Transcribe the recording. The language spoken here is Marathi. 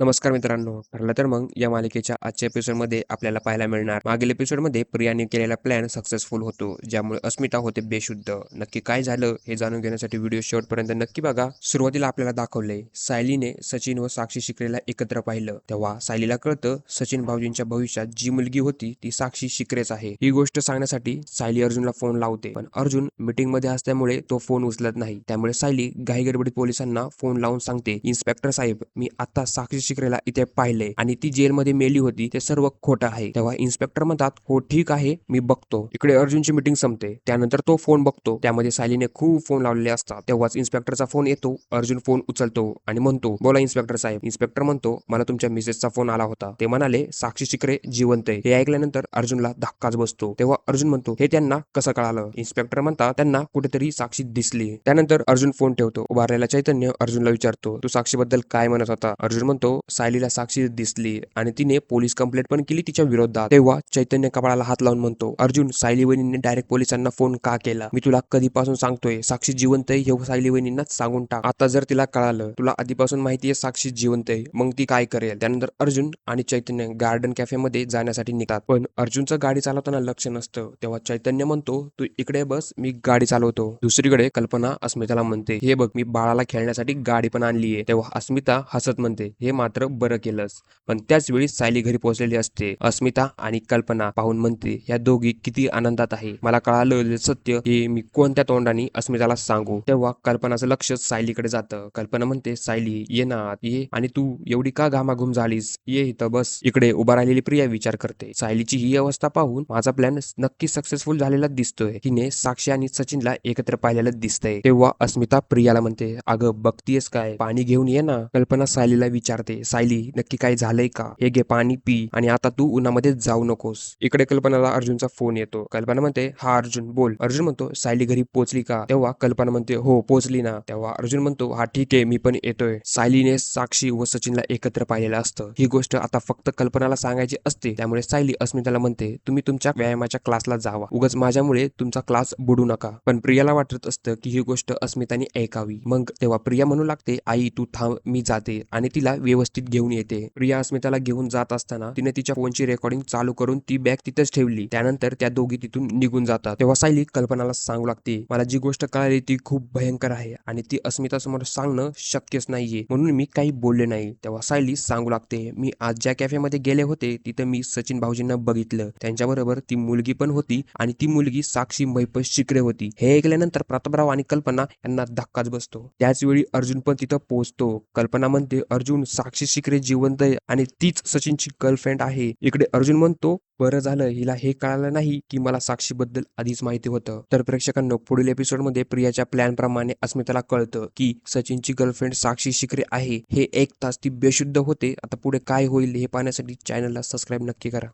नमस्कार मित्रांनो. ठरलं तर मग या मालिकेच्या आजच्या एपिसोडमध्ये आपल्याला पाहायला मिळणार. मागील एपिसोडमध्ये प्रियाने केलेला प्लॅन सक्सेसफुल होतो, ज्यामुळे अस्मिता होते बेशुद्ध. नक्की काय झालं हे जाणून घेण्यासाठी व्हिडिओ शेवटपर्यंत नक्की बघा. सुरुवातीला आपल्याला दाखवले सायलीने सचिन व साक्षी शिकरेला एकत्र पाहिलं. तेव्हा सायलीला कळतं सचिन भाऊजींच्या भविष्यात जी मुलगी होती ती साक्षी शिकरेच आहे. ही गोष्ट सांगण्यासाठी सायली अर्जुनला फोन लावते, पण अर्जुन मीटिंग मध्ये असल्यामुळे तो फोन उचलत नाही. त्यामुळे सायली घाईगडबडीत पोलिसांना फोन लावून सांगते, इन्स्पेक्टर साहेब, मी आता साक्षी शिकरेला इथे पाहिले आणि ती जेलमध्ये मेली होती, ते सर्व खोटं आहे. तेव्हा इन्स्पेक्टर म्हणतात, हो ठीक आहे, मी बघतो. इकडे अर्जुनची मीटिंग संपते. त्यानंतर तो फोन बघतो, त्यामध्ये सायलीने खूप फोन लावलेले असतात. तेव्हाच इन्स्पेक्टरचा फोन येतो. अर्जुन फोन उचलतो आणि म्हणतो, बोला इन्स्पेक्टर साहेब. इन्स्पेक्टर म्हणतो, मला तुमच्या मिसेसचा फोन आला होता. ते म्हणाले साक्षी शिकरे जिवंत आहे. हे ऐकल्यानंतर अर्जुनला धक्काच बसतो. तेव्हा अर्जुन म्हणतो, हे त्यांना कसं कळालं? इन्स्पेक्टर म्हणतात, त्यांना कुठेतरी साक्षी दिसली. त्यानंतर अर्जुन फोन ठेवतो. उभारलेला चैतन्य अर्जुनला विचारतो, तू साक्षीबद्दल काय म्हणत होता? अर्जुन म्हणतो, सायलीला साक्षी दिसली आणि तिने पोलीस कंप्लेंट पण केली तिच्या विरोधात. तेव्हा चैतन्य कपाळाला हात लावून म्हणतो, अर्जुन, सायली वहिनींनी डायरेक्ट पोलिसांना फोन का केला? मी तुला कधीपासून सांगतोय साक्षी जिवंत आहे हे सायली वहिनींनाच सांगून टाक. आता जर तिला कळालं, तुला आधीपासून माहिती आहे साक्षी जिवंत आहे, मग ती काय करेल? त्यानंतर अर्जुन आणि चैतन्य गार्डन कॅफे मध्ये जाण्यासाठी निघतात, पण अर्जुनचं गाडी चालवताना लक्ष नसतं. तेव्हा चैतन्य म्हणतो, तू इकडे बस, मी गाडी चालवतो. दुसरीकडे कल्पना अस्मिताला म्हणते, हे बघ, मी बाळाला खेळण्यासाठी गाडी पण आणलीये. तेव्हा अस्मिता हसत म्हणते, हे मात्र बरं केलंस. पण त्याच वेळी सायली घरी पोहोचलेली असते. अस्मिता आणि कल्पना पाहून म्हणते, या दोघी किती आनंदात आहे. मला कळालं सत्य हे मी कोणत्या तोंडाने अस्मिताला सांगू? तेव्हा कल्पनाचं लक्ष सायलीकडे जातं. कल्पना म्हणते, सायली ये ना, ये, आणि तू एवढी का घामाघूम झालीस? ये इथं बस. इकडे उभा राहिलेली प्रिया विचार करते, सायलीची ही अवस्था पाहून माझा प्लॅन नक्की सक्सेसफुल झालेला दिसतोय. तिने साक्षी आणि सचिनला एकत्र पाहिलेलं दिसतंय. तेव्हा अस्मिता प्रियाला म्हणते, अगं बघतीयस काय, पाणी घेऊन ये ना. कल्पना सायलीला विचारते, सायली नक्की काय झालंय का? हे घे पाणी पी, आणि आता तू उन्हामध्ये जाऊ नकोस. इकडे कल्पनाला अर्जुनचा फोन येतो. कल्पना म्हणते, हा अर्जुन बोल. अर्जुन म्हणतो, सायली घरी पोहोचली का? तेव्हा कल्पना म्हणते, हो पोहोचली ना. तेव्हा अर्जुन म्हणतो, हा ठीक आहे, मी पण येतोय. सायलीने साक्षी व सचिनला एकत्र पाहिलेलं असतं. ही गोष्ट आता फक्त कल्पनाला सांगायची असते. त्यामुळे सायली अस्मिताला म्हणते, तुम्ही तुमच्या व्यायामाच्या क्लासला जावा, उगाच माझ्यामुळे तुमचा क्लास बुडू नका. पण प्रियाला वाटत असतं की ही गोष्ट अस्मिताने ऐकावी. मग तेव्हा प्रिया म्हणू लागते, आई तू थांब, मी जाते, आणि तिला व्यवस्थित घेऊन येते. प्रिया अस्मिताला घेऊन जात असताना तिने तिच्या फोनची रेकॉर्डिंग चालू करून ती बॅग तिथेच ठेवली. त्यानंतर त्या दोघी तिथून निघून जातात. तेव्हा सायली कल्पनाला सांगू लागते, मला जी गोष्ट कळाली ती खूप भयंकर आहे आणि ती अस्मिता समोर सांगणं शक्यच नाहीये, म्हणून मी काही बोलले नाही. तेव्हा सायली सांगू लागते, मी आज ज्या कॅफेमध्ये गेले होते तिथं मी सचिन भाऊजींना बघितलं. त्यांच्याबरोबर ती मुलगी पण होती आणि ती मुलगी साक्षी महिपत शिकरे होती. हे ऐकल्यानंतर प्रतापराव आणि कल्पना यांना धक्काच बसतो. त्याच वेळी अर्जुन पण तिथं पोहोचतो. कल्पना म्हणते, अर्जुन, साक्षी शिकरे जिवंत आहे आणि तीच सचिनची गर्लफ्रेंड आहे. इकडे अर्जुन म्हणतो, बरं झालं हिला हे कळालं नाही की मला साक्षीबद्दल आधीच माहिती होतं. तर प्रेक्षकांनो, पुढील एपिसोडमध्ये प्रियाच्या प्लॅन प्रमाणे अस्मिताला कळतं की सचिनची गर्लफ्रेंड साक्षी शिकरे आहे. हे 1 तास ती बेशुद्ध होते. आता पुढे काय होईल हे पाहण्यासाठी चॅनलला सबस्क्राईब नक्की करा.